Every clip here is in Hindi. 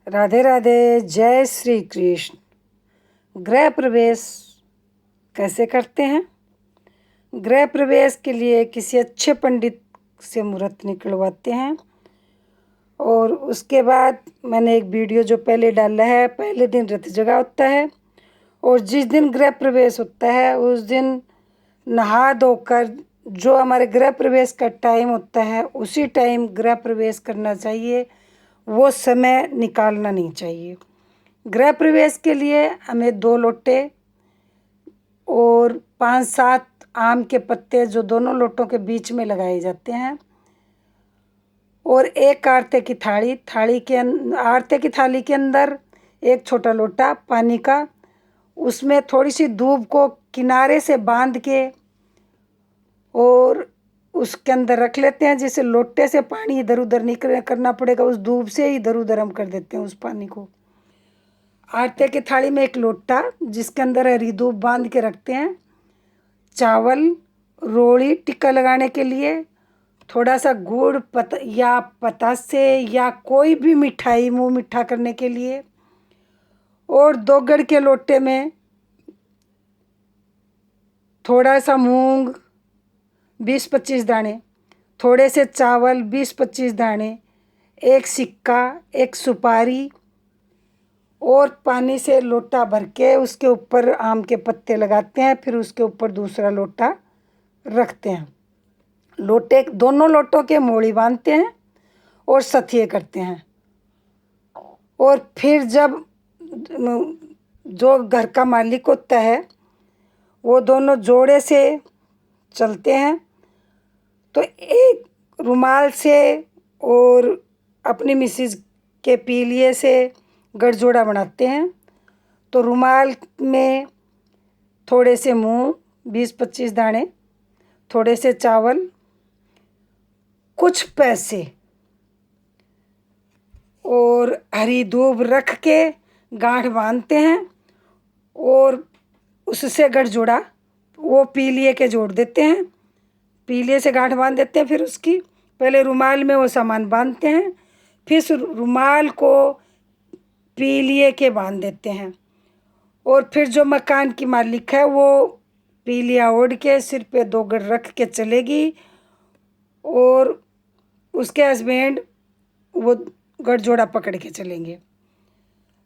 राधे राधे, जय श्री कृष्ण। गृह प्रवेश कैसे करते हैं? गृह प्रवेश के लिए किसी अच्छे पंडित से मुहूर्त निकलवाते हैं और उसके बाद मैंने एक वीडियो जो पहले डाला है, पहले दिन रथ जगह होता है और जिस दिन गृह प्रवेश होता है उस दिन नहा धोकर जो हमारे गृह प्रवेश का टाइम होता है उसी टाइम गृह प्रवेश करना चाहिए, वो समय निकालना नहीं चाहिए। गृह प्रवेश के लिए हमें 2 लोटे और 5-7 आम के पत्ते जो दोनों लोटों के बीच में लगाए जाते हैं और एक आरते की थाली, आरते की थाली के अंदर एक छोटा लोटा पानी का, उसमें थोड़ी सी दूब को किनारे से बांध के और उसके अंदर रख लेते हैं, जिससे लोटे से पानी इधर उधर नहीं करना पड़ेगा, उस दूब से ही इधर उधर हम कर देते हैं उस पानी को। आटे की थाली में एक लोटा जिसके अंदर हरी दूब बांध के रखते हैं, चावल, रोली टिक्का लगाने के लिए, थोड़ा सा गुड़ या पतासे या कोई भी मिठाई मुँह मीठा करने के लिए, और 2 गड़ के लोटे में थोड़ा सा मूंग 20-25 दाने, थोड़े से चावल 20-25 दाने, एक सिक्का, एक सुपारी और पानी से लोटा भर के उसके ऊपर आम के पत्ते लगाते हैं, फिर उसके ऊपर दूसरा लोटा रखते हैं। दोनों लोटों के मोड़ी बांधते हैं और सथिये करते हैं और फिर जब जो घर का मालिक होता है वो दोनों जोड़े से चलते हैं तो एक रुमाल से और अपनी मिसेज के पीलिए से गठजोड़ा बनाते हैं। तो रुमाल में थोड़े से मूंग 20-25 दाने, थोड़े से चावल, कुछ पैसे और हरी दूब रख के गांठ बांधते हैं और उससे गठजोड़ा वो पीलिए के जोड़ देते हैं, पीलिए से गांठ बांध देते हैं। फिर उसकी पहले रुमाल में वो सामान बांधते हैं, फिर रुमाल को पीलिए के बांध देते हैं और फिर जो मकान की मालिक है वो पीलिया ओढ़ के सिर पे 2 गड़ रख के चलेगी और उसके हस्बैंड वो गठजोड़ा पकड़ के चलेंगे।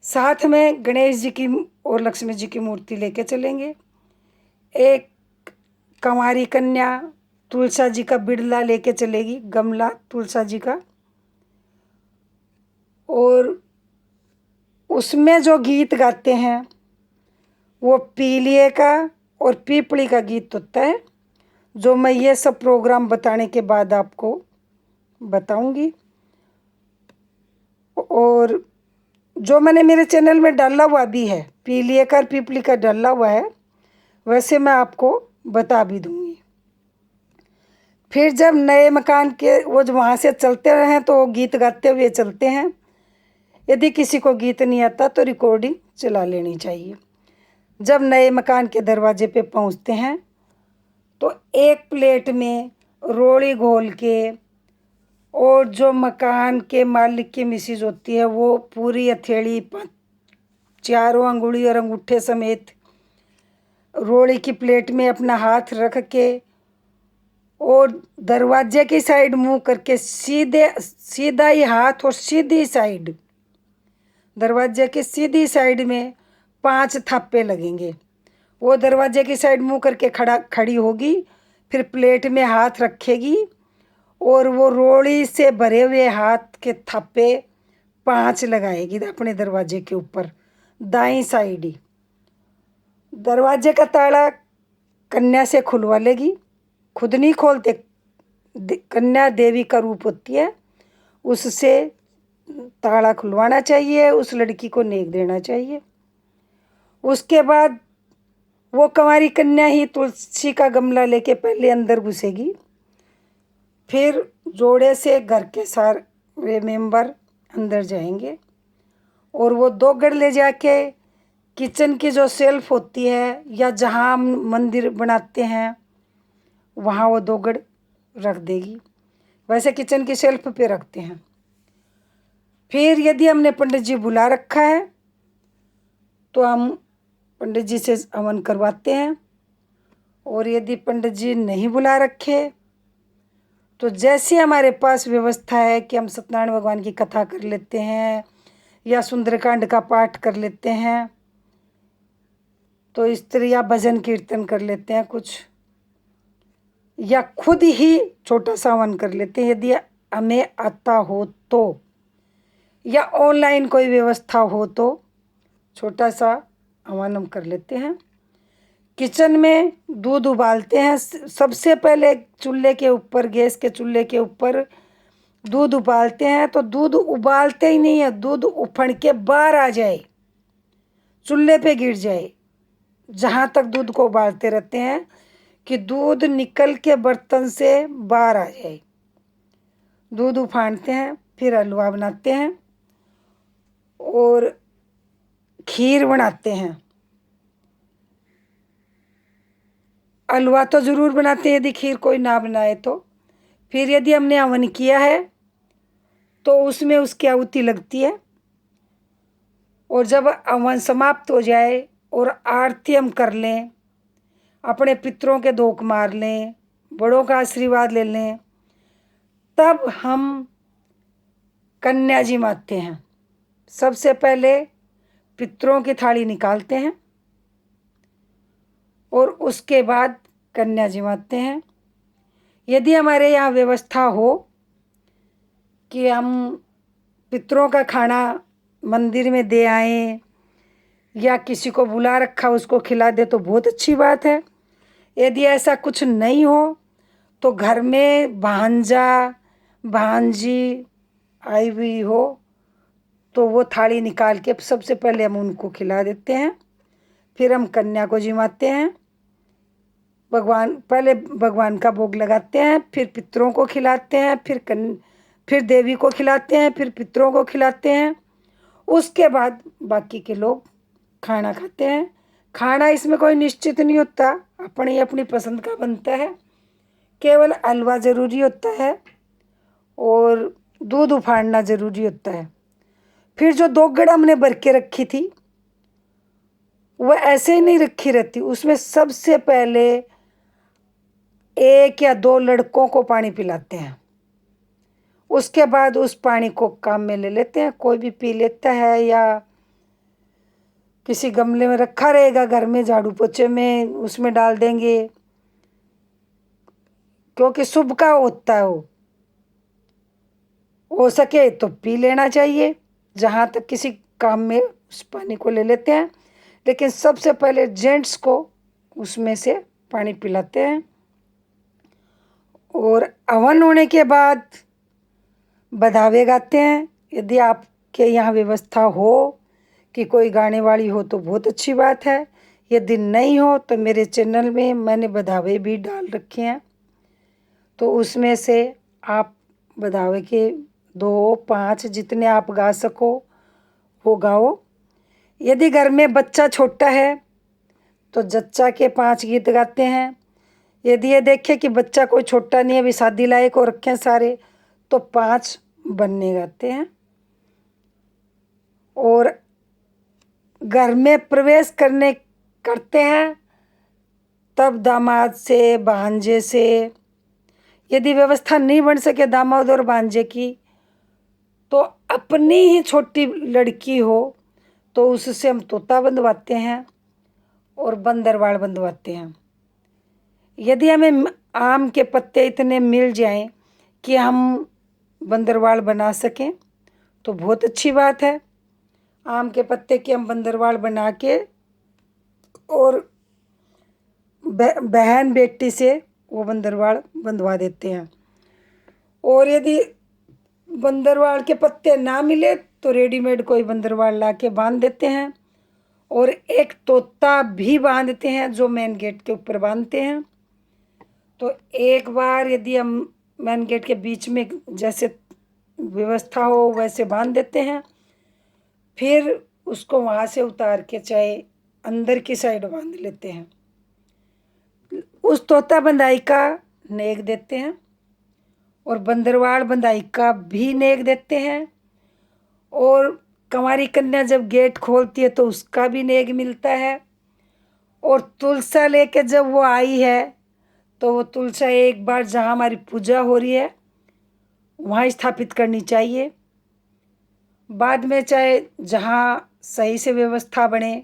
साथ में गणेश जी की और लक्ष्मी जी की मूर्ति लेके चलेंगे। एक कंवारी कन्या तुलसा जी का बिड़ला लेके चलेगी, गमला तुलसा जी का, और उसमें जो गीत गाते हैं वो पीलिए का और पीपली का गीत होता है, जो मैं ये सब प्रोग्राम बताने के बाद आपको बताऊंगी। और जो मैंने मेरे चैनल में डाला हुआ भी है, पीलिए का और पीपली का डाला हुआ है, वैसे मैं आपको बता भी दूंगी। फिर जब नए मकान के वो जो वहाँ से चलते रहें तो गीत गाते हुए चलते हैं। यदि किसी को गीत नहीं आता तो रिकॉर्डिंग चला लेनी चाहिए। जब नए मकान के दरवाजे पे पहुँचते हैं तो एक प्लेट में रोली घोल के और जो मकान के मालिक की मिसेज होती है वो पूरी हथेली 4 अंगुली और अंगूठे समेत रोली की प्लेट में अपना हाथ रख के और दरवाजे की साइड मुंह करके सीधा ही हाथ और सीधी साइड, दरवाजे की सीधी साइड में 5 थप्पे लगेंगे। वो दरवाजे की साइड मुंह करके खड़ी होगी, फिर प्लेट में हाथ रखेगी और वो रोड़ी से भरे हुए हाथ के थप्पे 5 लगाएगी अपने दरवाजे के ऊपर दाईं साइड ही। दरवाजे का ताला कन्या से खुलवा लेगी, खुद नहीं खोलते, कन्या देवी का रूप होती है, उससे ताला खुलवाना चाहिए, उस लड़की को नेक देना चाहिए। उसके बाद वो कंवारी कन्या ही तुलसी का गमला लेके पहले अंदर घुसेगी, फिर जोड़े से घर के सारे मेंबर अंदर जाएंगे और वो 2 गड़ ले जाके किचन की जो शेल्फ होती है या जहाँ हम मंदिर बनाते हैं वहाँ वो 2 गड़ रख देगी। वैसे किचन की शेल्फ पे रखते हैं। फिर यदि हमने पंडित जी बुला रखा है तो हम पंडित जी से हवन करवाते हैं, और यदि पंडित जी नहीं बुला रखे तो जैसे हमारे पास व्यवस्था है कि हम सत्यनारायण भगवान की कथा कर लेते हैं या सुंदरकांड का पाठ कर लेते हैं, तो इस तरह या भजन कीर्तन कर लेते हैं कुछ, या खुद ही छोटा सा हवन कर लेते हैं यदि हमें आता हो तो, या ऑनलाइन कोई व्यवस्था हो तो छोटा सा हवन हम कर लेते हैं। किचन में दूध उबालते हैं, सबसे पहले चूल्हे के ऊपर, गैस के चूल्हे के ऊपर दूध उबालते हैं। तो दूध उबालते ही नहीं है, दूध उफड़ के बाहर आ जाए, चूल्हे पे गिर जाए, जहाँ तक दूध को उबालते रहते हैं कि दूध निकल के बर्तन से बाहर आ जाए। दूध उफानते हैं, फिर हलवा बनाते हैं और खीर बनाते हैं। हलवा तो ज़रूर बनाते हैं यदि खीर कोई ना बनाए तो। फिर यदि हमने हवन किया है तो उसमें उसकी आहुति लगती है, और जब हवन समाप्त हो जाए और आरती हम कर लें, अपने पितरों के धोख मार लें, बड़ों का आशीर्वाद ले लें, तब हम कन्या जी माते हैं। सबसे पहले पितरों की थाली निकालते हैं और उसके बाद कन्या जी माते हैं। यदि हमारे यहाँ व्यवस्था हो कि हम पितरों का खाना मंदिर में दे आएं या किसी को बुला रखा उसको खिला दे तो बहुत अच्छी बात है। यदि ऐसा कुछ नहीं हो तो घर में भांजा भांजी आई हुई हो तो वो थाली निकाल के सबसे पहले हम उनको खिला देते हैं। फिर हम कन्या को जिमाते हैं, पहले भगवान का भोग लगाते हैं, फिर पितरों को खिलाते हैं, फिर देवी को खिलाते हैं, फिर पितरों को खिलाते हैं। उसके बाद बाकी के लोग खाना खाते हैं। खाना इसमें कोई निश्चित नहीं होता, अपनी अपनी पसंद का बनता है। केवल हलवा ज़रूरी होता है और दूध उफाड़ना ज़रूरी होता है। फिर जो दोगड़ हमने भर के रखी थी वह ऐसे ही नहीं रखी रहती, उसमें सबसे पहले 1 या 2 लड़कों को पानी पिलाते हैं। उसके बाद उस पानी को काम में ले लेते हैं, कोई भी पी लेता है या किसी गमले में रखा रहेगा घर में, झाड़ू पोछे में उसमें डाल देंगे, क्योंकि शुभ का होता है। वो हो सके तो पी लेना चाहिए, जहाँ तक किसी काम में उस पानी को ले लेते हैं, लेकिन सबसे पहले जेंट्स को उसमें से पानी पिलाते हैं। और हवन होने के बाद बधावे गाते हैं। यदि आपके यहाँ व्यवस्था हो कि कोई गाने वाली हो तो बहुत अच्छी बात है, यदि नहीं हो तो मेरे चैनल में मैंने बधावे भी डाल रखे हैं, तो उसमें से आप बधावे के 2 5 जितने आप गा सको वो गाओ। यदि घर में बच्चा छोटा है तो जच्चा के 5 गीत गाते हैं। यदि ये देखे कि बच्चा कोई छोटा नहीं है, अभी शादी लायक हो रखे हैं सारे, तो 5 बनने गाते हैं। और घर में प्रवेश करते हैं तब दामाद से भांजे से, यदि व्यवस्था नहीं बन सके दामाद और भांजे की, तो अपनी ही छोटी लड़की हो तो उससे हम तोता बंधवाते हैं और बंदरवाल बंधवाते हैं। यदि हमें आम के पत्ते इतने मिल जाएं कि हम बंदरवाल बना सकें तो बहुत अच्छी बात है। आम के पत्ते की हम बंदरवाल बना के और बहन बेटी से वो बंदरवाल बंधवा देते हैं। और यदि बंदरवाल के पत्ते ना मिले तो रेडीमेड कोई बंदरवाल ला के बांध देते हैं, और एक तोता भी बांधते हैं जो मेन गेट के ऊपर बांधते हैं। तो एक बार यदि हम मेन गेट के बीच में जैसे व्यवस्था हो वैसे बांध देते हैं, फिर उसको वहाँ से उतार के चाहे अंदर की साइड बांध लेते हैं। उस तोता बंधाई का नेक देते हैं और बंदरवाल बंधाई का भी नेक देते हैं। और कंवारी कन्या जब गेट खोलती है तो उसका भी नेग मिलता है। और तुलसा लेके जब वो आई है तो वो तुलसा एक बार जहाँ हमारी पूजा हो रही है वहाँ स्थापित करनी चाहिए। बाद में चाहे जहाँ सही से व्यवस्था बने,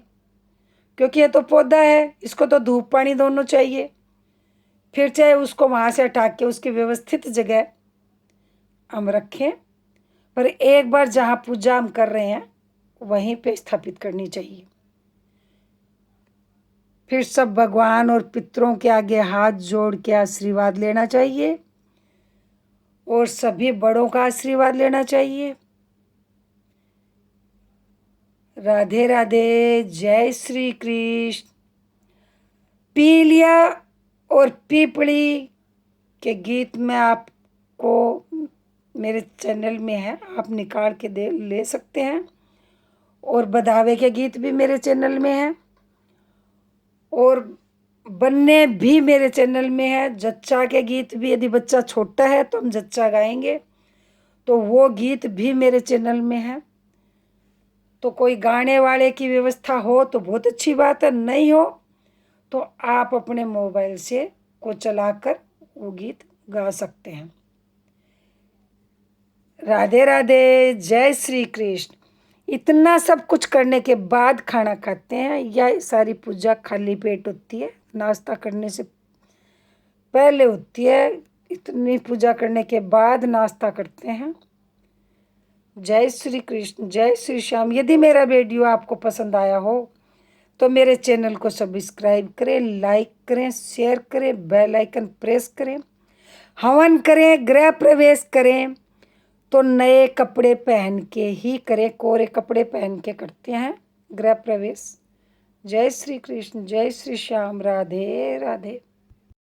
क्योंकि ये तो पौधा है, इसको तो धूप पानी दोनों चाहिए। फिर चाहे उसको वहाँ से हटा के उसकी व्यवस्थित जगह हम रखें, पर एक बार जहाँ पूजा हम कर रहे हैं वहीं पे स्थापित करनी चाहिए। फिर सब भगवान और पितरों के आगे हाथ जोड़ के आशीर्वाद लेना चाहिए और सभी बड़ों का आशीर्वाद लेना चाहिए। राधे राधे, जय श्री कृष्ण। पीलिया और पीपली के गीत में आपको मेरे चैनल में है, आप निकाल के ले सकते हैं। और बधावे के गीत भी मेरे चैनल में हैं और बन्ने भी मेरे चैनल में है। जच्चा के गीत भी, यदि बच्चा छोटा है तो हम जच्चा गाएंगे, तो वो गीत भी मेरे चैनल में है। तो कोई गाने वाले की व्यवस्था हो तो बहुत अच्छी बात है, नहीं हो तो आप अपने मोबाइल से को चलाकर वो गीत गा सकते हैं। राधे राधे, जय श्री कृष्ण। इतना सब कुछ करने के बाद खाना खाते हैं या सारी पूजा खाली पेट होती है, नाश्ता करने से पहले होती है। इतनी पूजा करने के बाद नाश्ता करते हैं। जय श्री कृष्ण, जय श्री श्याम। यदि मेरा वीडियो आपको पसंद आया हो तो मेरे चैनल को सब्सक्राइब करें, लाइक करें, शेयर करें, बेल आइकन प्रेस करें, हवन करें, गृह प्रवेश करें तो नए कपड़े पहन के ही करें, कोरे कपड़े पहन के करते हैं गृह प्रवेश। जय श्री कृष्ण, जय श्री श्याम, राधे राधे।